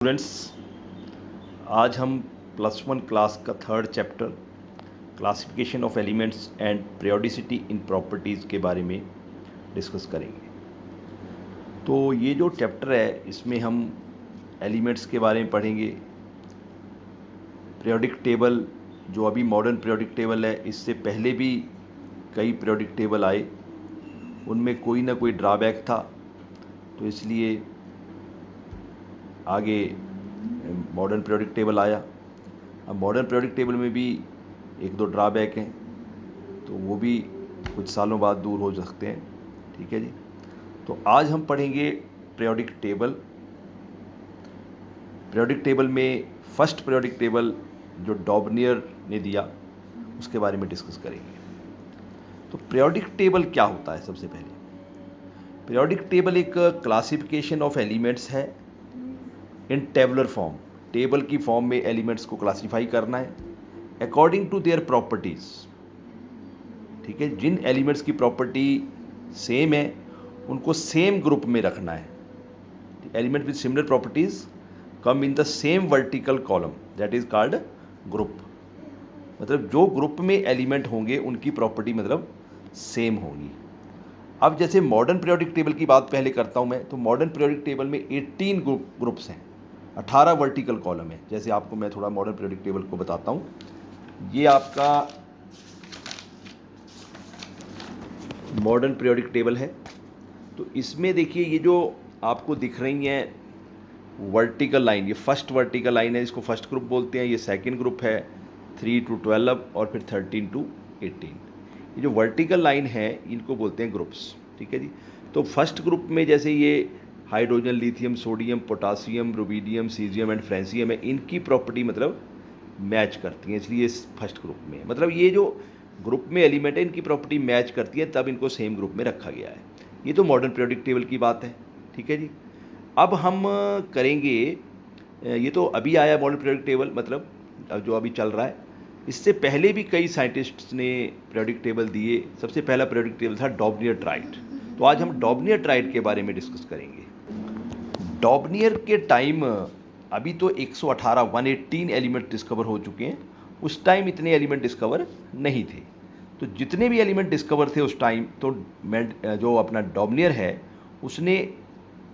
Students, आज हम plus one class का third chapter classification of elements and periodicity in properties के बारे में डिस्कस करेंगे। तो ये जो चैप्टर है इसमें हम एलिमेंट्स के बारे में पढ़ेंगे। पीरियोडिक टेबल जो अभी मॉडर्न पीरियोडिक टेबल है, इससे पहले भी कई पीरियोडिक टेबल आए, उनमें कोई ना कोई ड्रॉबैक था, तो इसलिए आगे मॉडर्न पीरियोडिक टेबल आया। अब मॉडर्न पीरियोडिक टेबल में भी एक दो ड्रॉबैक हैं, तो वो भी कुछ सालों बाद दूर हो सकते हैं। ठीक है जी। तो आज हम पढ़ेंगे पीरियोडिक टेबल। पीरियोडिक टेबल में फर्स्ट पीरियोडिक टेबल जो डॉबनियर ने दिया उसके बारे में डिस्कस करेंगे। तो पीरियोडिक टेबल क्या होता है? सबसे पहले पीरियोडिक टेबल एक क्लासिफिकेशन ऑफ एलिमेंट्स है इन टेबुलर फॉर्म। टेबल की फॉर्म में एलिमेंट्स को क्लासीफाई करना है अकॉर्डिंग टू देयर प्रॉपर्टीज़। ठीक है, जिन एलिमेंट्स की प्रॉपर्टी सेम है उनको सेम ग्रुप में रखना है। Element with similar properties come in the same vertical column, that is called group. मतलब जो ग्रुप में एलिमेंट होंगे उनकी प्रॉपर्टी मतलब सेम होगी। अब जैसे मॉडर्न पीरियोडिक टेबल की बात पहले करता हूँ मैं, तो मॉडर्न पीरियोडिक टेबल में 18 ग्रुप्स हैं, 18 वर्टिकल कॉलम है। जैसे आपको मैं थोड़ा मॉडर्न पीरियोडिक टेबल को बताता हूँ। ये आपका मॉडर्न पीरियोडिक टेबल है। तो इसमें देखिए ये जो आपको दिख रही हैं वर्टिकल लाइन, ये फर्स्ट वर्टिकल लाइन है, इसको फर्स्ट ग्रुप बोलते हैं। ये सेकंड ग्रुप है 3 to 12 और फिर 13 to 18। ये जो वर्टिकल लाइन है इनको बोलते हैं ग्रुप्स। ठीक है जी। तो फर्स्ट ग्रुप में जैसे ये hydrogen, lithium, sodium, potassium, rubidium, caesium and francium है, इनकी प्रॉपर्टी मतलब मैच करती हैं, इसलिए इस फर्स्ट ग्रुप में मतलब ये जो ग्रुप में एलिमेंट है इनकी प्रॉपर्टी मैच करती है, तब इनको सेम ग्रुप में रखा गया है। ये तो मॉडर्न पीरियोडिक टेबल की बात है। ठीक है जी। अब हम करेंगे, ये तो अभी आया मॉडर्न पीरियोडिक टेबल, मतलब जो अभी चल रहा है। इससे पहले भी कई साइंटिस्ट्स ने पीरियोडिक टेबल दिए। सबसे पहला पीरियोडिक टेबल था डॉबनियर ट्राइड। तो आज हम डॉबनियर ट्राइड के बारे में डिस्कस करेंगे। डॉबनियर के टाइम अभी तो 118 एलिमेंट डिस्कवर हो चुके हैं, उस टाइम इतने एलिमेंट डिस्कवर नहीं थे। तो जितने भी एलिमेंट डिस्कवर थे उस टाइम, तो जो अपना डॉबनियर है उसने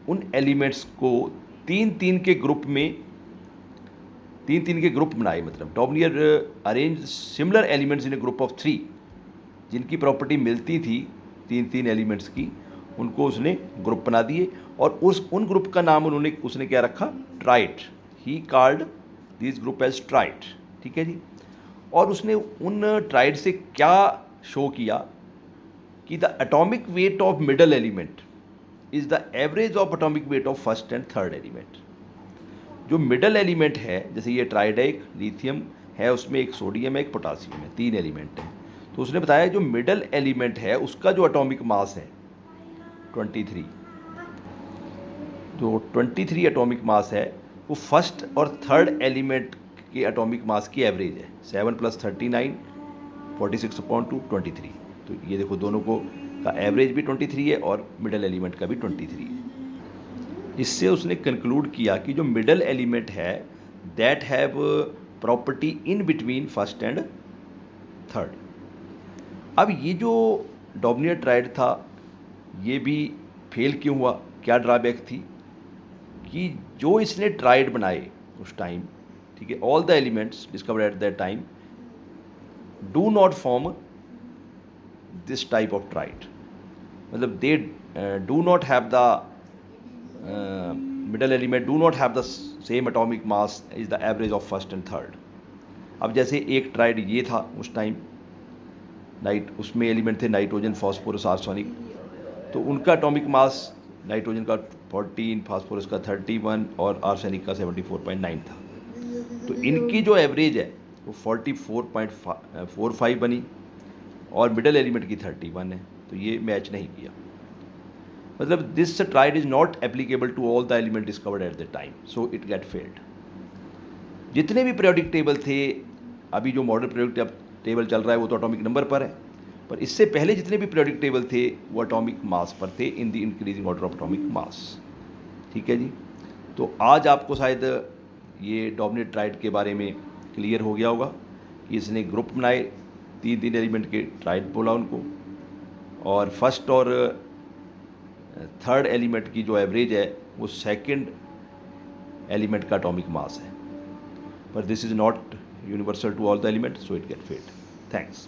उन एलिमेंट्स को तीन तीन के ग्रुप बनाए। मतलब Daubernier arrange similar elements in A group of 3, जिनकी प्रॉपर्टी मिलती थी तीन तीन एलिमेंट्स की, उनको उसने ग्रुप बना दिए। और उन ग्रुप का नाम उसने क्या रखा? Triad. He called this group as triad. ठीक है जी। और उसने उन ट्राइड से क्या शो किया कि the atomic weight of middle element is the average of atomic weight of first and third element. जो मिडल एलिमेंट है, जैसे ये ट्राइड है, एक लिथियम है, उसमें एक सोडियम है, एक पोटासियम है, 3 एलिमेंट हैं। तो उसने बताया जो मिडल एलिमेंट है उसका जो एटॉमिक मास है 23, जो 23 एटॉमिक मास है वो फर्स्ट और थर्ड एलिमेंट के एटॉमिक मास की एवरेज है। 7 + 39 46/2 23। तो ये देखो दोनों को का एवरेज भी 23 है और मिडल एलिमेंट का भी 23 है। इससे उसने कंक्लूड किया कि जो मिडल एलिमेंट है that have property in between first and third. अब ये जो डॉबनियर ट्राइड था ये भी फेल क्यों हुआ? क्या ड्रॉबैक थी कि जो इसने ट्राइड बनाए उस टाइम, ठीक है, all the elements discovered at that time do not form this type of triad. मतलब they do not have the middle element do not have the same atomic mass is the average of first and third. अब जैसे एक tried ये था उस time, उसमें element थे nitrogen, phosphorus, arsenic. तो उनका एटॉमिक मास नाइट्रोजन का 14, फास्फोरस का 31 और आर्सेनिक का 74.9 था। तो इनकी जो एवरेज है वो 44.45 बनी और मिडल एलिमेंट की 31 है। तो ये मैच नहीं किया। मतलब this triad is not applicable to all the element discovered at the time, so it get failed. जितने भी पीरियोडिक टेबल थे, अभी जो मॉडर्न पीरियोडिक टेबल चल रहा है वो तो एटॉमिक नंबर पर है, पर इससे पहले जितने भी पीरियोडिक टेबल थे वो एटॉमिक मास पर थे, in the increasing order of atomic mass. ठीक है जी। तो आज आपको शायद ये डोमिनेट ट्राइड के बारे में क्लियर हो गया होगा कि इसने ग्रुप बनाए, 3 एलिमेंट के ट्राइड बोला उनको, और फर्स्ट और थर्ड एलिमेंट की जो एवरेज है वो सेकंड एलिमेंट का एटॉमिक मास है, पर this is not universal to all the element, so it get failed. Thanks.